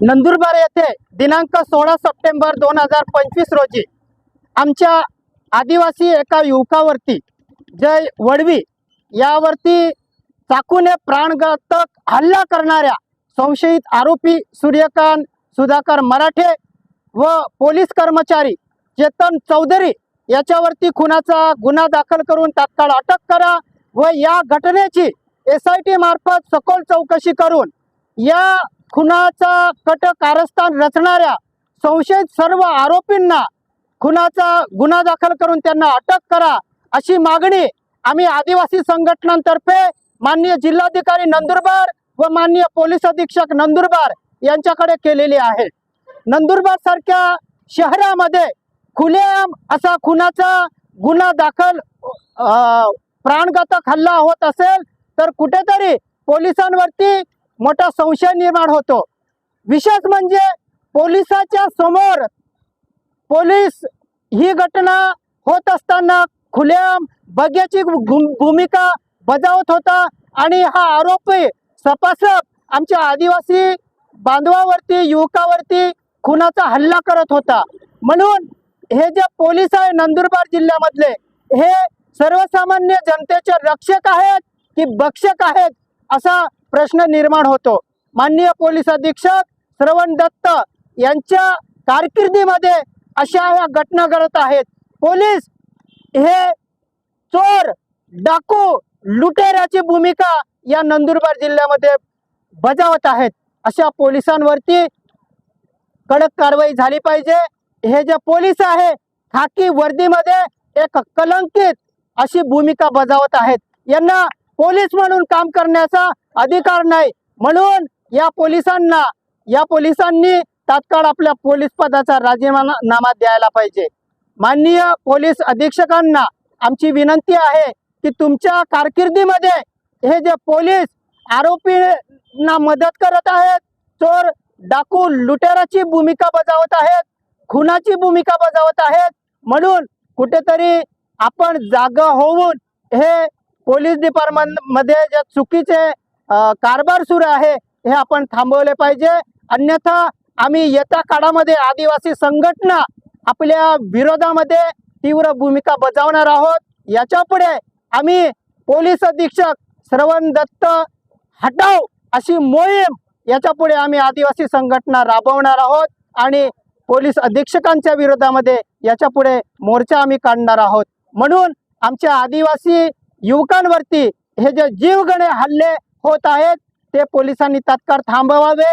नंदुरबार येथे दिनांक 16 सप्टेंबर 2025 रोजी आमच्या आदिवासी एका युवकावरती जय वडवी यावरती चाकूने प्राणघातक हल्ला करणाऱ्या संशयित आरोपी सूर्यकांत सुधाकर मराठे व पोलीस कर्मचारी चेतन चौधरी याच्यावरती खुनाचा गुन्हा दाखल करून तात्काळ अटक करा व या घटनेची SIT मार्फत सखोल चौकशी करून या खुनाचा कट कारस्थान रचणाऱ्या संशयित सर्व आरोपींना खुनाचा गुन्हा दाखल करून त्यांना अटक करा अशी मागणी आम्ही आदिवासी संघटनांतर्फे माननीय जिल्हाधिकारी नंदुरबार व माननीय पोलीस अधीक्षक नंदुरबार यांच्याकडे केलेली आहे। नंदुरबार सारख्या शहरामध्ये खुलेआम असा खुनाचा गुन्हा दाखल प्राणघातक हल्ला होत असेल तर कुठेतरी पोलिसांवरती मोठा संशय निर्माण होतो। विशेष म्हणजे पोलिसाच्या समोर पोलीस ही घटना होत असताना खुलेआम बघ्याची भूमिका बजावत होता आणि हा आरोपी सपासप आमच्या आदिवासी बांधवावरती युवकावरती खुनाचा हल्ला करत होता। म्हणून हे जे पोलीस आहे नंदुरबार जिल्ह्यामधले हे सर्वसामान्य जनतेचे रक्षक आहेत की भक्षक आहेत असा प्रश्न निर्माण होतो। माननीय पोलीस अधीक्षक श्रवण दत्त यांच्या कारकिर्दीमध्ये अशा ह्या घटना घडत आहेत। पोलीस हे चोर डाकू लुटेऱ्याची भूमिका या नंदुरबार जिल्ह्यामध्ये बजावत आहेत। अशा पोलिसांवरती कडक कारवाई झाली पाहिजे। हे जे पोलीस आहे खाकी वर्दीमध्ये एक कलंकित अशी भूमिका बजावत आहेत। यांना पोलीस म्हणून काम करण्याचा अधिकार नाही। म्हणून या पोलिसांनी तात्काळ आपल्या पोलीस पदाचा राजीनामा द्यायला पाहिजे। माननीय पोलीस अधीक्षकांना आमची विनंती आहे की तुमच्या कारकिर्दीमध्ये हे जे पोलीस आरोपींना मदत करत आहेत, चोर डाकू लुटेराची भूमिका बजावत आहेत, खुनाची भूमिका बजावत आहेत, म्हणून कुठेतरी आपण जागा होऊन हे पोलीस डिपार्टमेंट मध्ये जे चुकीचे कारभार सुरू आहे हे आपण थांबवले पाहिजे। अन्यथा आम्ही येत्या काळामध्ये आदिवासी संघटना आपल्या विरोधामध्ये तीव्र भूमिका बजावणार आहोत। याच्या पुढे आम्ही पोलीस अधीक्षक श्रवण दत्त हटाव अशी मोहीम याच्या पुढे आम्ही आदिवासी संघटना राबवणार आहोत आणि पोलीस अधीक्षकांच्या विरोधामध्ये याच्या पुढे मोर्चा आम्ही काढणार आहोत। म्हणून आमच्या आदिवासी युवकांवरती हे जे जीवघेणे हल्ले होत आहेत ते पोलिसांनी तात्काळ थांबवावे